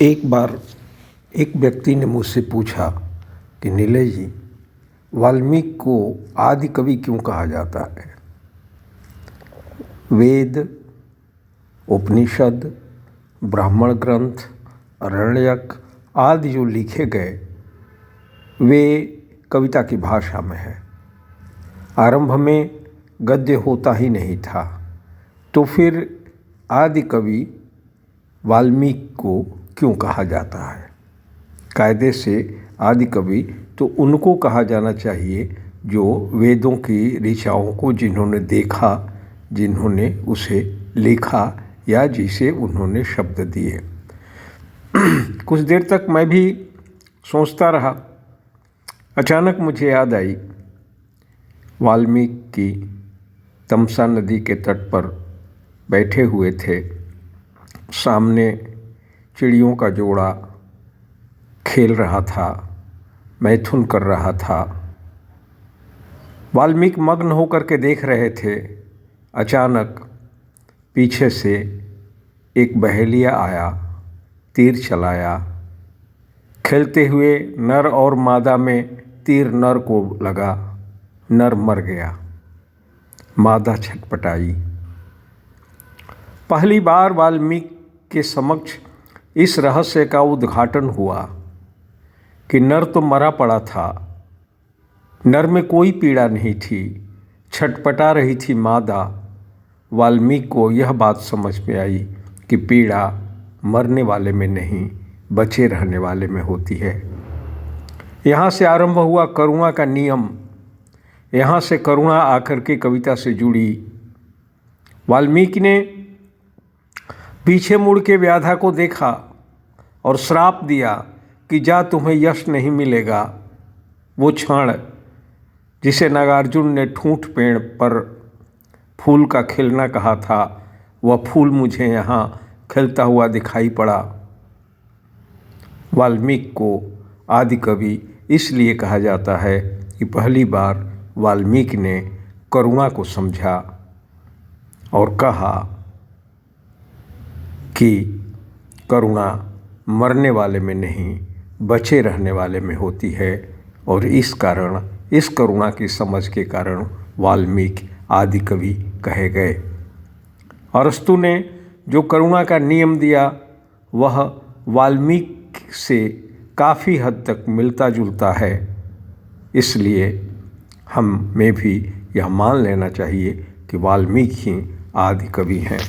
एक बार एक व्यक्ति ने मुझसे पूछा कि नीलेश जी, वाल्मीकि को आदि कवि क्यों कहा जाता है। वेद, उपनिषद, ब्राह्मण ग्रंथ, आरण्यक आदि जो लिखे गए वे कविता की भाषा में है। आरंभ में गद्य होता ही नहीं था, तो फिर आदि कवि वाल्मीकि को क्यों कहा जाता है। कायदे से आदि कवि तो उनको कहा जाना चाहिए जो वेदों की ऋचाओं को जिन्होंने देखा, जिन्होंने उसे लिखा या जिसे उन्होंने शब्द दिए। कुछ देर तक मैं भी सोचता रहा। अचानक मुझे याद आई, वाल्मीकि की तमसा नदी के तट पर बैठे हुए थे। सामने चिड़ियों का जोड़ा खेल रहा था, मैथुन कर रहा था। वाल्मीकि मग्न होकर के देख रहे थे। अचानक पीछे से एक बहेलिया आया, तीर चलाया। खेलते हुए नर और मादा में तीर नर को लगा, नर मर गया। मादा छटपटाई। पहली बार वाल्मीकि के समक्ष इस रहस्य का उद्घाटन हुआ कि नर तो मरा पड़ा था, नर में कोई पीड़ा नहीं थी, छटपटा रही थी मादा। वाल्मीकि को यह बात समझ में आई कि पीड़ा मरने वाले में नहीं, बचे रहने वाले में होती है। यहाँ से आरंभ हुआ करुणा का नियम। यहाँ से करुणा आकर के कविता से जुड़ी। वाल्मीकि ने पीछे मुड़ के व्याधा को देखा और श्राप दिया कि जा, तुम्हें यश नहीं मिलेगा। वो क्षण जिसे नागार्जुन ने ठूंठ पेड़ पर फूल का खिलना कहा था, वह फूल मुझे यहाँ खिलता हुआ दिखाई पड़ा। वाल्मीकि को आदि कवि इसलिए कहा जाता है कि पहली बार वाल्मीकि ने करुणा को समझा और कहा कि करुणा मरने वाले में नहीं, बचे रहने वाले में होती है। और इस कारण, इस करुणा की समझ के कारण वाल्मीकि आदि कवि कहे गए। अरस्तु ने जो करुणा का नियम दिया वह वाल्मीकि से काफ़ी हद तक मिलता जुलता है। इसलिए हमें भी यह मान लेना चाहिए कि वाल्मीकि ही आदि कवि हैं।